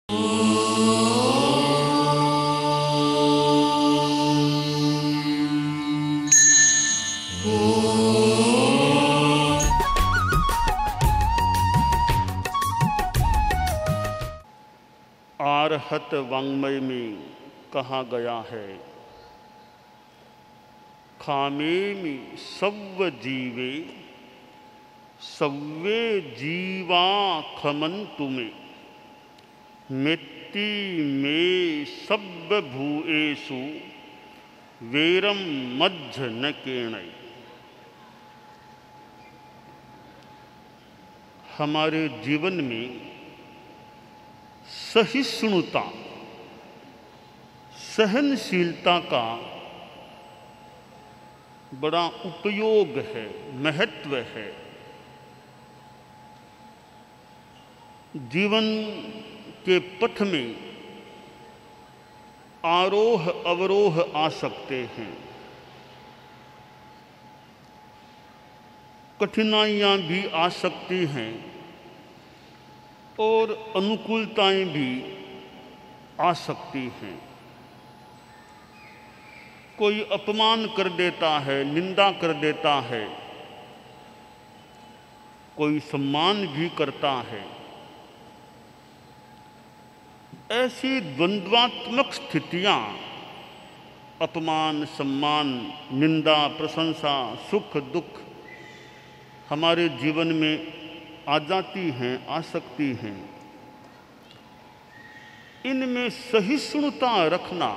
आरहत वाङ्मय में कहा गया है, खामेमि सव्व जीवे सव्वे जीवा खमन्तु मे मेत्ति मे सब्ब भूएषु वेरम मज्झ न केणय। हमारे जीवन में सहिष्णुता, सहनशीलता का बड़ा उपयोग है, महत्व है। जीवन के पथ में आरोह अवरोह आ सकते हैं, कठिनाइयाँ भी आ सकती हैं और अनुकूलताएं भी आ सकती हैं। कोई अपमान कर देता है, निंदा कर देता है, कोई सम्मान भी करता है। ऐसी द्वंद्वात्मक स्थितियां, अपमान, सम्मान, निंदा, प्रशंसा, सुख दुख हमारे जीवन में आ जाती हैं, आ सकती हैं। इनमें सहिष्णुता रखना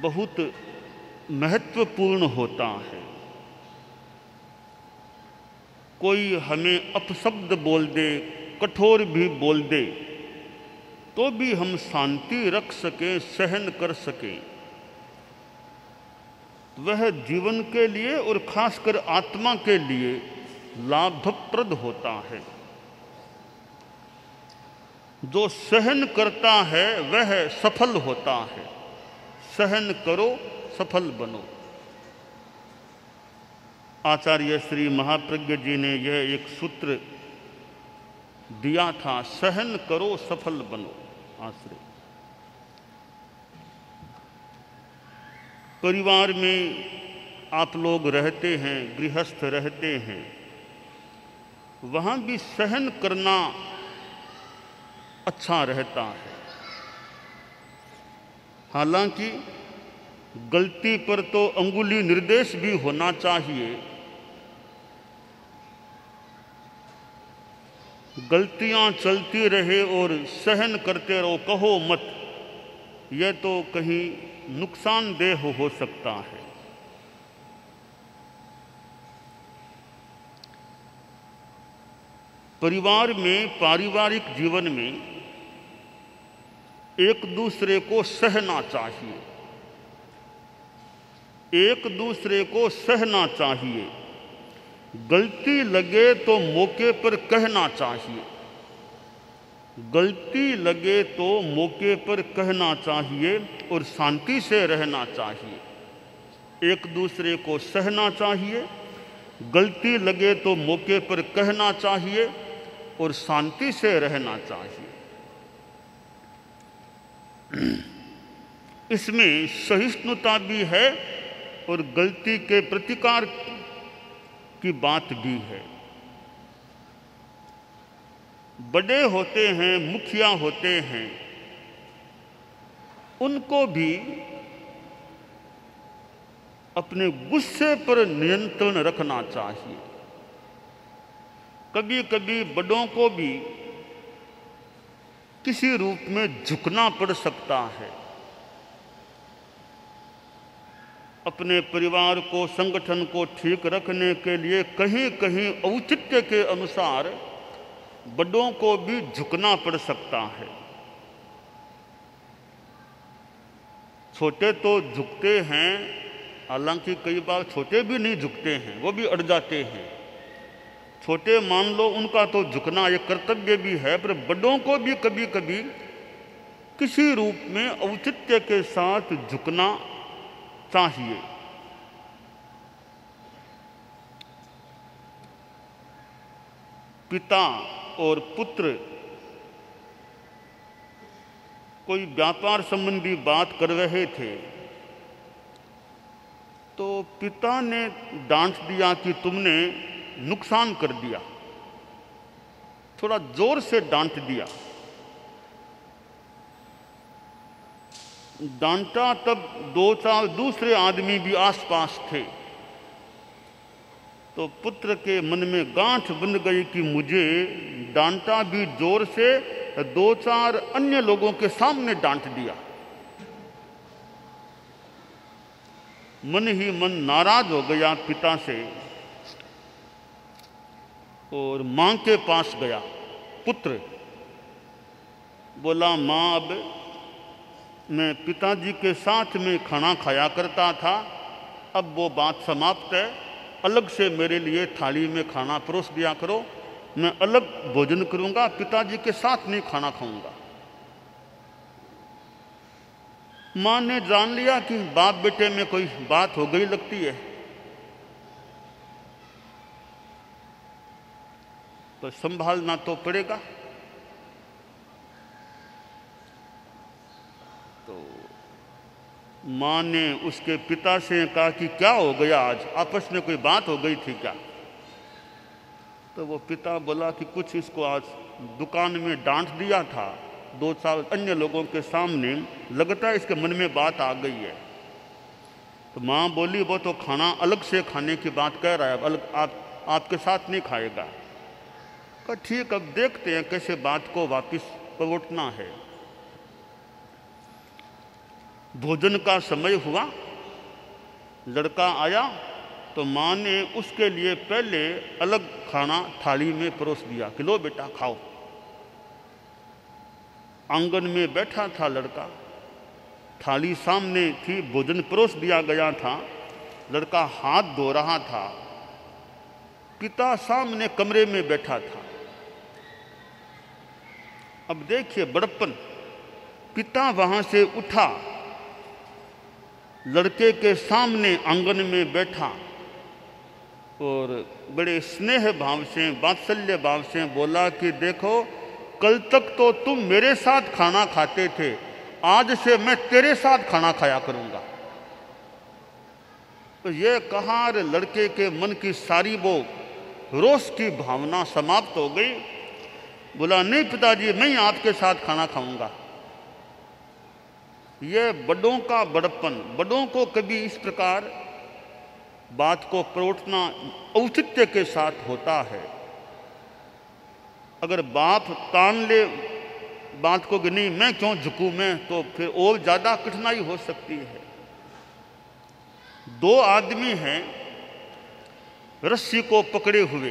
बहुत महत्वपूर्ण होता है। कोई हमें अपशब्द बोल दे, कठोर भी बोल दे, तो भी हम शांति रख सकें, सहन कर सकें। वह जीवन के लिए और खासकर आत्मा के लिए लाभप्रद होता है। जो सहन करता है वह सफल होता है। सहन करो, सफल बनो। आचार्य श्री महाप्रज्ञ जी ने यह एक सूत्र दिया था, सहन करो, सफल बनो। आश्रय परिवार में आप लोग रहते हैं, गृहस्थ रहते हैं, वहाँ भी सहन करना अच्छा रहता है। हालांकि गलती पर तो अंगुली निर्देश भी होना चाहिए। गलतियां चलती रहे और सहन करते रहो, कहो मत, यह तो कहीं नुकसानदेह हो सकता है। परिवार में, पारिवारिक जीवन में एक दूसरे को सहना चाहिए, एक दूसरे को सहना चाहिए। गलती लगे तो मौके पर कहना चाहिए, गलती लगे तो मौके पर कहना चाहिए और शांति से रहना चाहिए। एक दूसरे को सहना चाहिए, गलती लगे तो मौके पर कहना चाहिए और शांति से रहना चाहिए। इसमें सहिष्णुता भी है और गलती के प्रतिकार की बात भी है। बड़े होते हैं, मुखिया होते हैं, उनको भी अपने गुस्से पर नियंत्रण रखना चाहिए। कभी कभी बड़ों को भी किसी रूप में झुकना पड़ सकता है। अपने परिवार को, संगठन को ठीक रखने के लिए कहीं कहीं औचित्य के अनुसार बड़ों को भी झुकना पड़ सकता है। छोटे तो झुकते हैं, हालांकि कई बार छोटे भी नहीं झुकते हैं, वो भी अड़ जाते हैं। छोटे मान लो उनका तो झुकना एक कर्तव्य भी है, पर बड़ों को भी कभी कभी किसी रूप में औचित्य के साथ झुकना चाहिए। पिता और पुत्र कोई व्यापार संबंधी बात कर रहे थे, तो पिता ने डांट दिया कि तुमने नुकसान कर दिया, थोड़ा जोर से डांट दिया। डांटा तब 2-4 दूसरे आदमी भी आसपास थे, तो पुत्र के मन में गांठ बन गई कि मुझे डांटा भी जोर से, 2-4 अन्य लोगों के सामने डांट दिया। मन ही मन नाराज हो गया पिता से और मां के पास गया। पुत्र बोला, मां अब मैं पिताजी के साथ में खाना खाया करता था, अब वो बात समाप्त है, अलग से मेरे लिए थाली में खाना परोस दिया करो, मैं अलग भोजन करूंगा, पिताजी के साथ नहीं खाना खाऊंगा। मां ने जान लिया कि बाप बेटे में कोई बात हो गई लगती है, तो संभालना तो पड़ेगा। तो मां ने उसके पिता से कहा कि क्या हो गया, आज आपस में कोई बात हो गई थी क्या? तो वो पिता बोला कि कुछ इसको आज दुकान में डांट दिया था 2-4 अन्य लोगों के सामने, लगता है इसके मन में बात आ गई है। तो मां बोली, वो तो खाना अलग से खाने की बात कह रहा है, अलग आपके साथ नहीं खाएगा। कहा ठीक, अब देखते हैं कैसे बात को वापस पलटना है। भोजन का समय हुआ, लड़का आया तो मां ने उसके लिए पहले अलग खाना थाली में परोस दिया कि लो बेटा खाओ। आंगन में बैठा था लड़का, थाली सामने थी, भोजन परोस दिया गया था, लड़का हाथ धो रहा था, पिता सामने कमरे में बैठा था। अब देखिए बड़प्पन, पिता वहां से उठा, लड़के के सामने आंगन में बैठा और बड़े स्नेह भाव से, वात्सल्य भाव से बोला कि देखो, कल तक तो तुम मेरे साथ खाना खाते थे, आज से मैं तेरे साथ खाना खाया करूंगा। तो ये कहा, लड़के के मन की सारी वो रोष की भावना समाप्त हो गई। बोला, नहीं पिताजी, मैं ही आपके साथ खाना खाऊंगा। ये बड़ों का बड़प्पन, बड़ों को कभी इस प्रकार बात को परोठना औचित्य के साथ होता है। अगर बाप तान ले बात को कि नहीं मैं क्यों झुकूं मैं, तो फिर और ज्यादा कठिनाई हो सकती है। 2 आदमी हैं रस्सी को पकड़े हुए,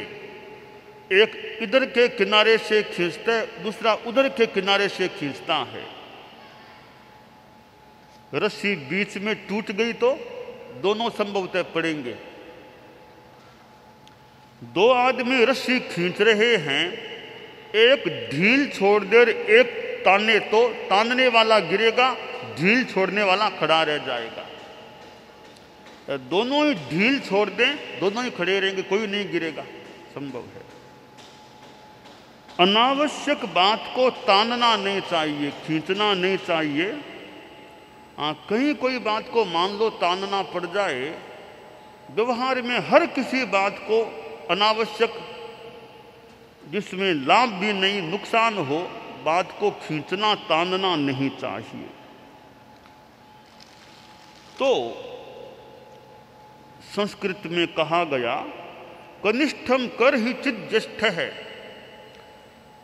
एक इधर के किनारे से खींचता है, दूसरा उधर के किनारे से खींचता है। रस्सी बीच में टूट गई तो दोनों संभवतः पड़ेंगे। 2 आदमी रस्सी खींच रहे हैं, एक ढील छोड़ दे, एक ताने तो तानने वाला गिरेगा, ढील छोड़ने वाला खड़ा रह जाएगा। दोनों ही ढील छोड़ दें, दोनों ही खड़े रहेंगे, कोई नहीं गिरेगा, संभव है। अनावश्यक बात को तानना नहीं चाहिए, खींचना नहीं चाहिए। कहीं कोई बात को मान लो तानना पड़ जाए, व्यवहार में हर किसी बात को अनावश्यक, जिसमें लाभ भी नहीं नुकसान हो, बात को खींचना तानना नहीं चाहिए। तो संस्कृत में कहा गया, कनिष्ठम कर ही चित ज्येष्ठ है,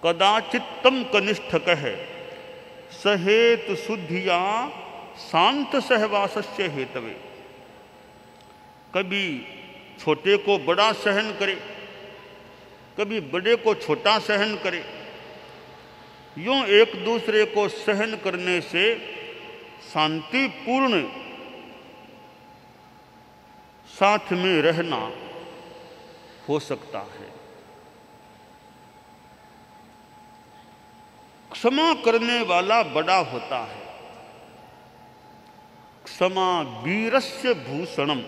कदाचित्तम कनिष्ठ कहे, सहेत शुद्धिया शांत सहवासस्य हेतवे। कभी छोटे को बड़ा सहन करे, कभी बड़े को छोटा सहन करे। यूं एक दूसरे को सहन करने से शांतिपूर्ण साथ में रहना हो सकता है। क्षमा करने वाला बड़ा होता है। क्षमा वीरस्य भूषणम,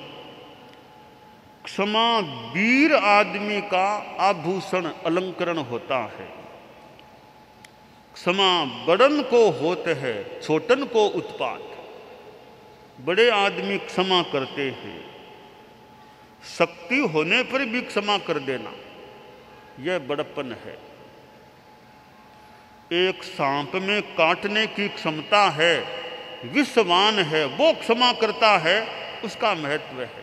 क्षमा वीर आदमी का आभूषण अलंकरण होता है। क्षमा बड़न को होत है, छोटन को उत्पात। बड़े आदमी क्षमा करते हैं, शक्ति होने पर भी क्षमा कर देना यह बड़प्पन है। एक सांप में काटने की क्षमता है, विषवान है, वो क्षमा करता है, उसका महत्व है।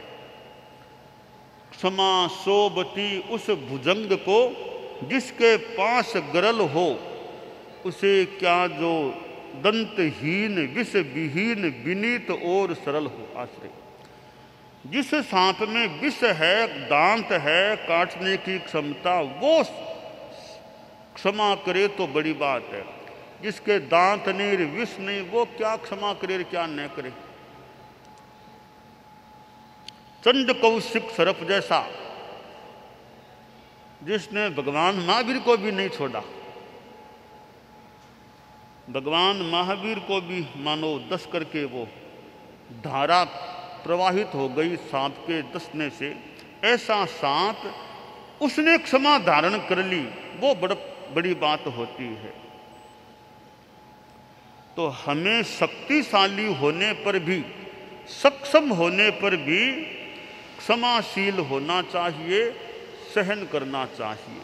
क्षमा सोबती उस भुजंग को जिसके पास गरल हो, उसे क्या जो दंतहीन विष विहीन विनीत और सरल हो। आश्रय जिस सांप में विष है, दांत है, काटने की क्षमता, वो क्षमा करे तो बड़ी बात है। जिसके दांत नहीं, विष नहीं, वो क्या क्षमा करे क्या न करे। चंड कौशिक सर्प जैसा जिसने भगवान महावीर को भी नहीं छोड़ा। भगवान महावीर को भी मानो दस करके वो धारा प्रवाहित हो गई सांप के दसने से। ऐसा सांप उसने क्षमा धारण कर ली, वो बड़ी बात होती है। तो हमें शक्तिशाली होने पर भी, सक्षम होने पर भी क्षमाशील होना चाहिए, सहन करना चाहिए।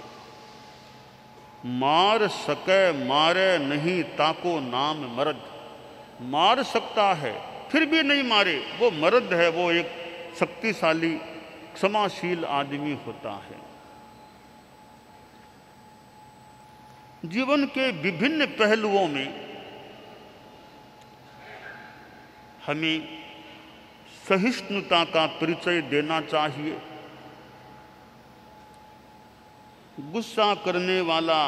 मार सके मारे नहीं ताको नाम मर्द। मार सकता है फिर भी नहीं मारे, वो मर्द है, वो एक शक्तिशाली क्षमाशील आदमी होता है। जीवन के विभिन्न पहलुओं में हमें सहिष्णुता का परिचय देना चाहिए। गुस्सा करने वाला,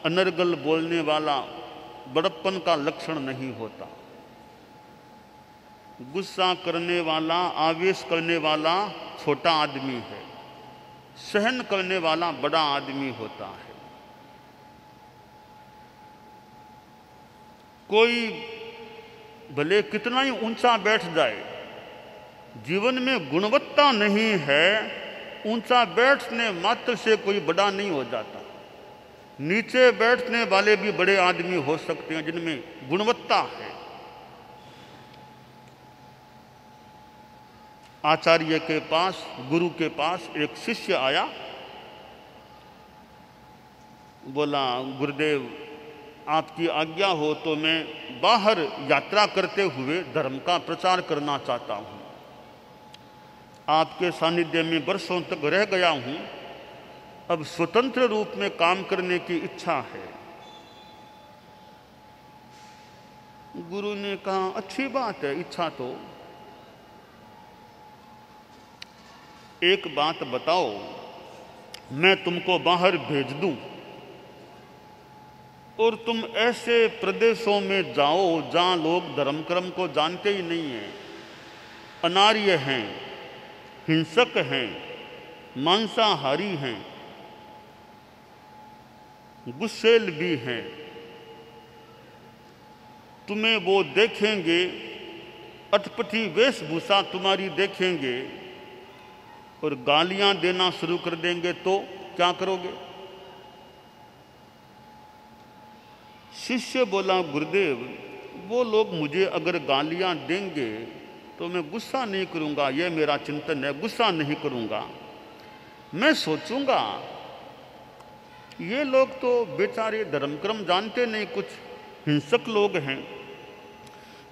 अनर्गल बोलने वाला बड़प्पन का लक्षण नहीं होता। गुस्सा करने वाला, आवेश करने वाला छोटा आदमी है, सहन करने वाला बड़ा आदमी होता है। कोई भले कितना ही ऊंचा बैठ जाए, जीवन में गुणवत्ता नहीं है, ऊंचा बैठने मात्र से कोई बड़ा नहीं हो जाता। नीचे बैठने वाले भी बड़े आदमी हो सकते हैं जिनमें गुणवत्ता है। आचार्य के पास, गुरु के पास एक शिष्य आया, बोला गुरुदेव आपकी आज्ञा हो तो मैं बाहर यात्रा करते हुए धर्म का प्रचार करना चाहता हूँ। आपके सानिध्य में वर्षों तक रह गया हूँ, अब स्वतंत्र रूप में काम करने की इच्छा है। गुरु ने कहा अच्छी बात है, इच्छा तो। एक बात बताओ, मैं तुमको बाहर भेज दूं और तुम ऐसे प्रदेशों में जाओ जहां लोग धर्म कर्म को जानते ही नहीं हैं, अनार्य हैं, हिंसक हैं, मांसाहारी हैं, गुस्सेल भी हैं। तुम्हें वो देखेंगे, अटपटी वेशभूषा तुम्हारी देखेंगे और गालियां देना शुरू कर देंगे, तो क्या करोगे? शिष्य बोला गुरुदेव वो लोग मुझे अगर गालियां देंगे तो मैं गुस्सा नहीं करूंगा, यह मेरा चिंतन है, गुस्सा नहीं करूंगा। मैं सोचूंगा ये लोग तो बेचारे धर्म कर्म जानते नहीं, कुछ हिंसक लोग हैं,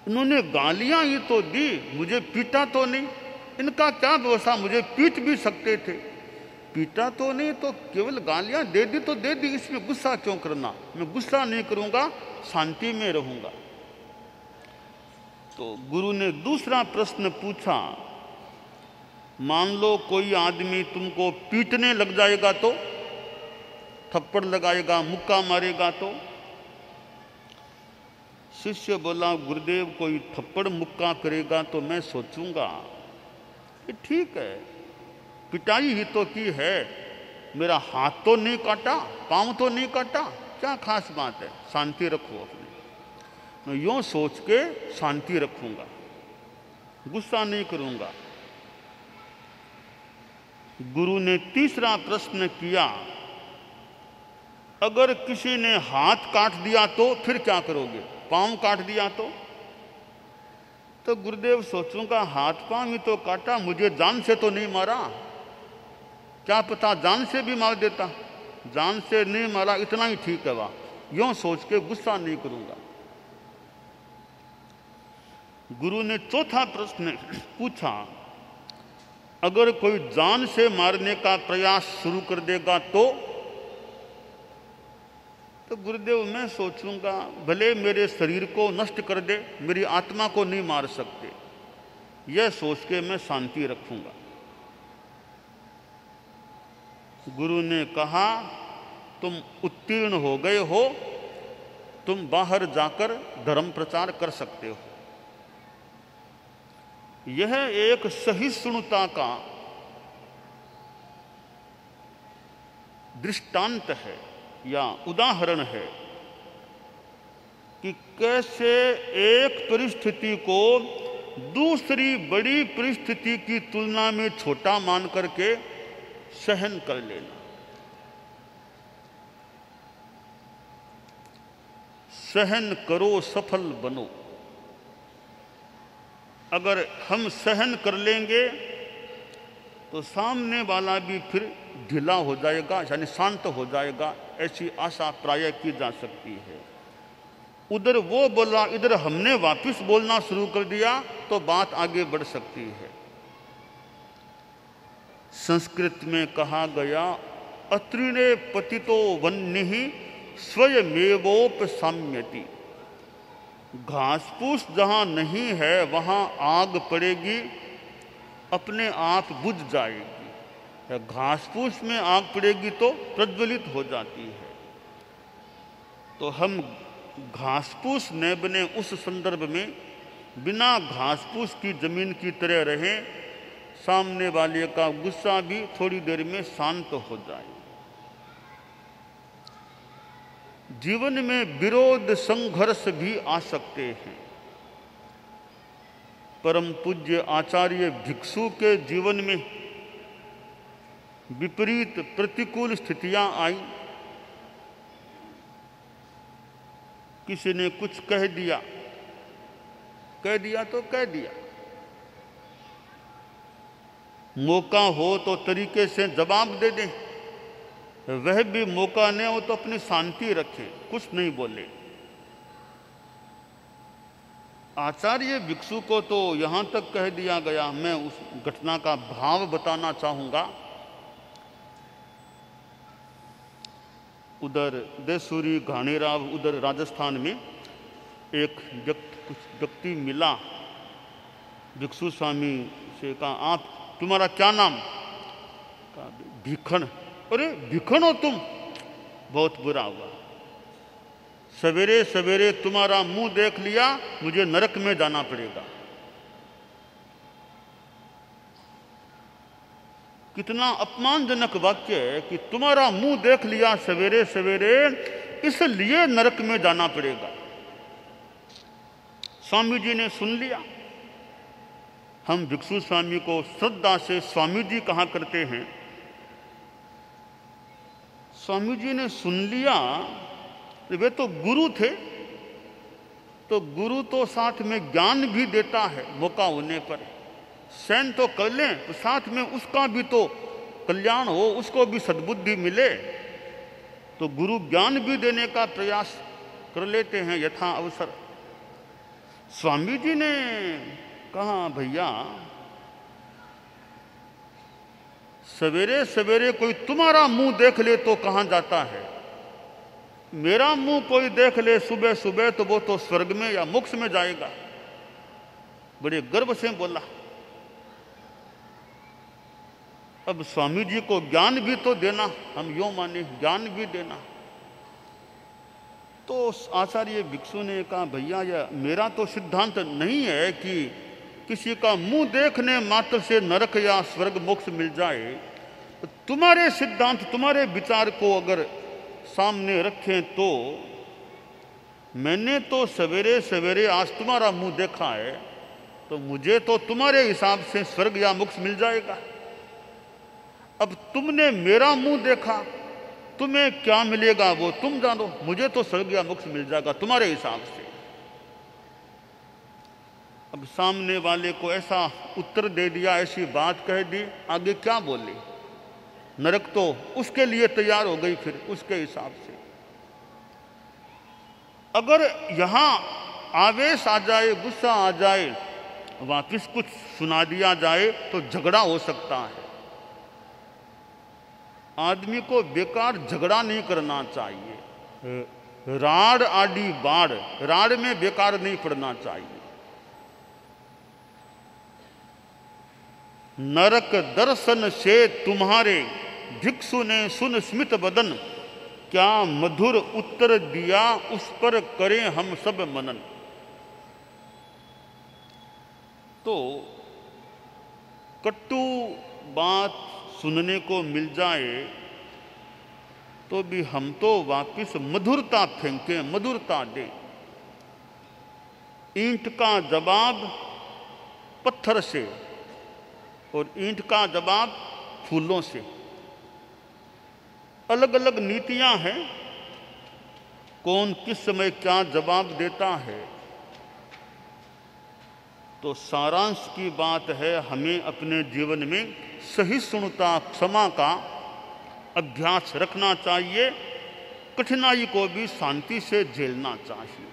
इन्होंने गालियां ही तो दी, मुझे पीटा तो नहीं, इनका क्या दोषा, मुझे पीट भी सकते थे, पीटा तो नहीं तो केवल गालियां दे दी तो दे दी, इसमें गुस्सा क्यों करना, मैं गुस्सा नहीं करूंगा, शांति में रहूंगा। तो गुरु ने दूसरा प्रश्न पूछा, मान लो कोई आदमी तुमको पीटने लग जाएगा तो, थप्पड़ लगाएगा, मुक्का मारेगा तो? शिष्य बोला गुरुदेव कोई थप्पड़ मुक्का करेगा तो मैं सोचूंगा कि ठीक है, पिटाई ही तो की है, मेरा हाथ तो नहीं काटा, पांव तो नहीं काटा, क्या खास बात है, शांति रखो अपने। मैं यूं सोच के शांति रखूंगा, गुस्सा नहीं करूंगा। गुरु ने तीसरा प्रश्न किया, अगर किसी ने हाथ काट दिया तो फिर क्या करोगे? पांव काट दिया तो गुरुदेव सोचूंगा हाथ पांव ही तो काटा, मुझे जान से तो नहीं मारा, क्या पता जान से भी मार देता, जान से नहीं मारा इतना ही ठीक है, वाह यूं सोच के गुस्सा नहीं करूंगा। गुरु ने चौथा प्रश्न पूछा, अगर कोई जान से मारने का प्रयास शुरू कर देगा तो गुरुदेव मैं सोचूंगा भले मेरे शरीर को नष्ट कर दे, मेरी आत्मा को नहीं मार सकते, यह सोच के मैं शांति रखूंगा। गुरु ने कहा, तुम उत्तीर्ण हो गए हो, तुम बाहर जाकर धर्म प्रचार कर सकते हो। यह एक सहिष्णुता का दृष्टांत है या उदाहरण है कि कैसे एक परिस्थिति को दूसरी बड़ी परिस्थिति की तुलना में छोटा मान करके सहन कर लेना। सहन करो सफल बनो। अगर हम सहन कर लेंगे तो सामने वाला भी फिर ढीला हो जाएगा, यानी शांत हो जाएगा, ऐसी आशा प्राय की जा सकती है। उधर वो बोला, इधर हमने वापस बोलना शुरू कर दिया तो बात आगे बढ़ सकती है। संस्कृत में कहा गया, अत्रिणे पतितो वह्निः स्वयमेवोपशाम्यति। घास फूस जहां नहीं है वहां आग पड़ेगी, अपने आप बुझ जाएगी। घास फूस में आग पड़ेगी तो प्रज्वलित हो जाती है। तो हम घास फूस न बने उस संदर्भ में बिना घास फूस की जमीन की तरह रहें, सामने वाले का गुस्सा भी थोड़ी देर में शांत हो जाए। जीवन में विरोध संघर्ष भी आ सकते हैं। परम पूज्य आचार्य भिक्षु के जीवन में विपरीत प्रतिकूल स्थितियां आई। किसी ने कुछ कह दिया तो कह दिया, मौका हो तो तरीके से जवाब दे दें, वह भी मौका नहीं हो तो अपनी शांति रखें, कुछ नहीं बोले। आचार्य भिक्षु को तो यहां तक कह दिया गया, मैं उस घटना का भाव बताना चाहूंगा। उधर देसूरी घाणीराव, उधर राजस्थान में एक व्यक्ति मिला, भिक्षु स्वामी से कहा, आप तुम्हारा क्या नाम? कहा भिखन। अरे भिखन हो तुम? बहुत बुरा हुआ, सवेरे सवेरे तुम्हारा मुंह देख लिया, मुझे नरक में जाना पड़ेगा। कितना अपमानजनक वाक्य है कि तुम्हारा मुंह देख लिया सवेरे सवेरे, इसलिए नरक में जाना पड़ेगा। स्वामी जी ने सुन लिया। हम भिक्षु स्वामी को श्रद्धा से स्वामी जी कहा करते हैं। स्वामी जी ने सुन लिया, वे तो गुरु थे, तो गुरु तो साथ में ज्ञान भी देता है, मौका होने पर सहन तो कर लें, तो साथ में उसका भी तो कल्याण हो, उसको भी सद्बुद्धि मिले, तो गुरु ज्ञान भी देने का प्रयास कर लेते हैं यथा अवसर। स्वामी जी ने कहा, भैया सवेरे सवेरे कोई तुम्हारा मुंह देख ले तो कहां जाता है, मेरा मुंह कोई देख ले सुबह सुबह तो वो तो स्वर्ग में या मोक्ष में जाएगा। बड़े गर्व से बोला। अब स्वामी जी को ज्ञान भी तो देना, हम यूं माने ज्ञान भी देना। तो आचार्य भिक्षु ने कहा, भैया यह मेरा तो सिद्धांत नहीं है कि किसी का मुंह देखने मात्र से नरक या स्वर्ग मोक्ष मिल जाए। तो तुम्हारे सिद्धांत, तुम्हारे विचार को अगर सामने रखें तो मैंने तो सवेरे सवेरे आज तुम्हारा मुंह देखा है, तो मुझे तो तुम्हारे हिसाब से स्वर्ग या मोक्ष मिल जाएगा। अब तुमने मेरा मुंह देखा, तुम्हें क्या मिलेगा वो तुम जानो, मुझे तो स्वर्ग या मोक्ष मिल जाएगा तुम्हारे हिसाब से। अब सामने वाले को ऐसा उत्तर दे दिया, ऐसी बात कह दी, आगे क्या बोले? नरक तो उसके लिए तैयार हो गई फिर उसके हिसाब से। अगर यहां आवेश आ जाए, गुस्सा आ जाए, वापिस कुछ सुना दिया जाए तो झगड़ा हो सकता है। आदमी को बेकार झगड़ा नहीं करना चाहिए। राड़ आड़ी बाड़, राड़ में बेकार नहीं पड़ना चाहिए। नरक दर्शन से तुम्हारे भिक्षु ने सुन स्मित बदन, क्या मधुर उत्तर दिया उस पर करें हम सब मनन। तो कटु बात सुनने को मिल जाए तो भी हम तो वापिस मधुरता फेंकें, मधुरता दें। ईंट का जवाब पत्थर से और ईंट का जवाब फूलों से। अलग अलग नीतियां हैं, कौन किस समय क्या जवाब देता है। तो सारांश की बात है, हमें अपने जीवन में सहिष्णुता, क्षमा का अभ्यास रखना चाहिए। कठिनाई को भी शांति से झेलना चाहिए।